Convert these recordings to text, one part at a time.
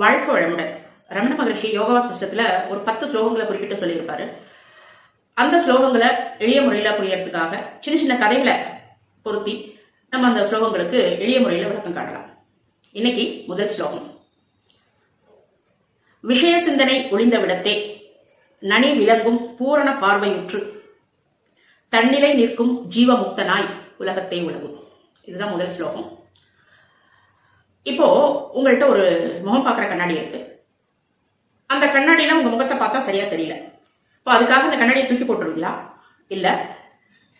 வாழ்க்கை வளமுடன். ரமண மகரிஷி யோகா சிஸ்டத்துல ஒரு 10 ஸ்லோகங்களை குறிப்பிட்டு சொல்லியிருப்பாரு. அந்த ஸ்லோகங்களை எளிய முறையில புரியறதுக்காக சின்ன சின்ன கதைகளை பொருத்தி நம்ம அந்த ஸ்லோகங்களுக்கு எளிய முறையில விளக்கம் காட்டலாம். இன்னைக்கு முதல் ஸ்லோகம். விஷய சிந்தனை ஒளிந்த விடத்தே நனி விளங்கும் பூரண பார்வையுற்று தன்னிலை நிற்கும் ஜீவமுக்தனாய் உலகத்தை உலகும். இதுதான் முதல் ஸ்லோகம். இப்போ உங்கள்கிட்ட ஒரு முகம் பார்க்குற கண்ணாடி இருக்கு. அந்த கண்ணாடியில உங்க முகத்தை பார்த்தா சரியா தெரியல. இப்போ அதுக்காக அந்த கண்ணாடியை தூக்கி போட்டுருவீங்களா? இல்ல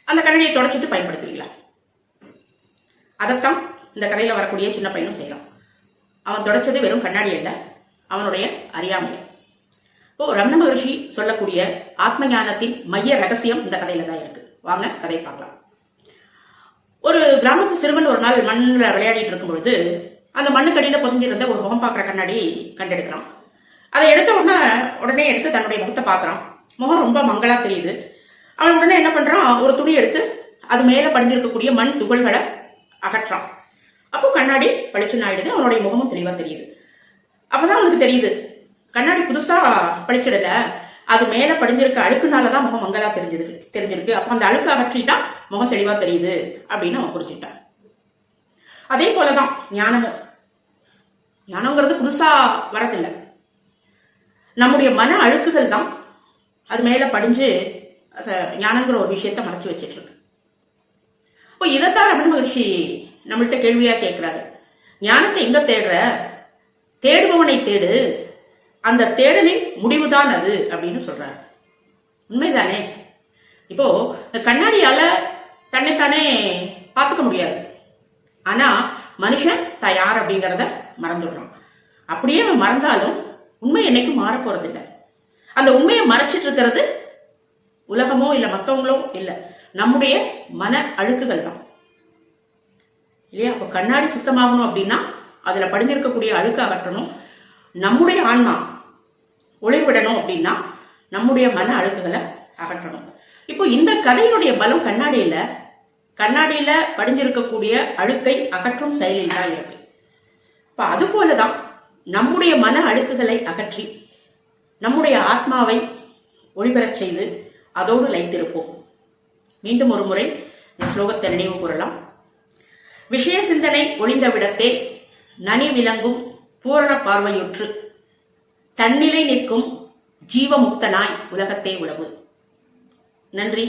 அந்த கண்ணாடியை தொடச்சிட்டு பயன்படுத்துவீங்களா? அதைத்தான் இந்த கதையில வரக்கூடிய சின்ன பையனும் செய்யலாம். அவன் தொடச்சது வெறும் கண்ணாடி அல்ல, அவனுடைய அறியாமை. இப்போ ரமண மகரிஷி சொல்லக்கூடிய ஆத்ம ஞானத்தின் மைய ரகசியம் இந்த கதையில தான் இருக்கு. வாங்க கதை பார்க்கலாம். ஒரு கிராமத்து சிறுவன் ஒரு நாள் மண்ணில் விளையாடிட்டு இருக்கும் பொழுது அந்த மண்ணுக்கடியில பொதிஞ்சிருந்த ஒரு முகம் பார்க்குற கண்ணாடி கண்டெடுக்கிறான். அதை எடுத்த உடனே எடுத்து தன்னுடைய முகத்தை பார்க்கறான். முகம் ரொம்ப மங்களா தெரியுது. அவன் உடனே என்ன பண்றான், ஒரு துணி எடுத்து அது மேல படிஞ்சிருக்கக்கூடிய மண் துகள்களை அகற்றான். அப்போ கண்ணாடி பளிச்சுன்னு ஆயிடுது. அவனுடைய முகமும் தெளிவா தெரியுது. அப்பதான் அவனுக்கு தெரியுது, கண்ணாடி புதுசா பளிச்சிடல, அது மேல படிஞ்சிருக்க அழுக்குனாலதான் முகம் மங்களா தெரிஞ்சிருக்கு. அப்ப அந்த அழுக்கு அகற்றிட்டா முகம் தெளிவா தெரியுது அப்படின்னு அவன் புரிஞ்சுட்டான். அதே போலதான் ஞானமும். ஞானம்ங்கிறது புதுசா வரதில்லை. நம்முடைய மன அழுக்குகள் தான் அது மேல படிஞ்சு ஞானங்கிற ஒரு விஷயத்த மறைச்சு வச்சிட்டு இருக்கு. இப்போ இதைத்தான் ரமண மகரிஷி நம்மள்கிட்ட கேள்வியா கேட்கிறாரு. ஞானத்தை எங்க தேடுற? தேடுபவனை தேடு, அந்த தேடலின் முடிவுதான் அது அப்படின்னு சொல்றாரு. உண்மைதானே? இப்போ கண்ணாடியால தன்னைத்தானே பார்த்துக்க முடியாது. ஆனா மனுஷன் தான் யார் அப்படிங்கறத மறந்துடுறான். அப்படியே அவன் மறந்தாலும் உண்மை என்னைக்கும் மாற போறது இல்லை. அந்த உண்மையை மறைச்சிட்டு இருக்கிறது உலகமோ இல்ல மத்தவங்களோ இல்ல, நம்முடைய மன அழுக்குகள் தான் இல்லையா? அப்ப கண்ணாடி சுத்தமாகணும் அப்படின்னா அதுல படிஞ்சிருக்கக்கூடிய அழுக்கு அகற்றணும். நம்முடைய ஆன்மா ஒளிவிடணும் அப்படின்னா நம்முடைய மன அழுக்குகளை அகற்றணும். இப்போ இந்த கதையினுடைய பலம் கண்ணாடியில படிஞ்சிருக்கக்கூடிய அழுக்கை அகற்றும் செயலில் தான் இருக்கு. இப்ப அது போலதான் நம்முடைய மன அழுக்குகளை அகற்றி நம்முடைய ஆத்மாவை ஒளிபெறச் செய்து அதோடு லைத்திருப்போம். மீண்டும் ஒரு முறை இந்த ஸ்லோகத்தை நினைவு கூறலாம். விஷய சிந்தனை ஒளிந்த விடத்தே நனி விளங்கும் பூரண பார்வையுற்று தன்னிலை நிற்கும் ஜீவமுக்தனாய் உலகத்தை உலகு. நன்றி.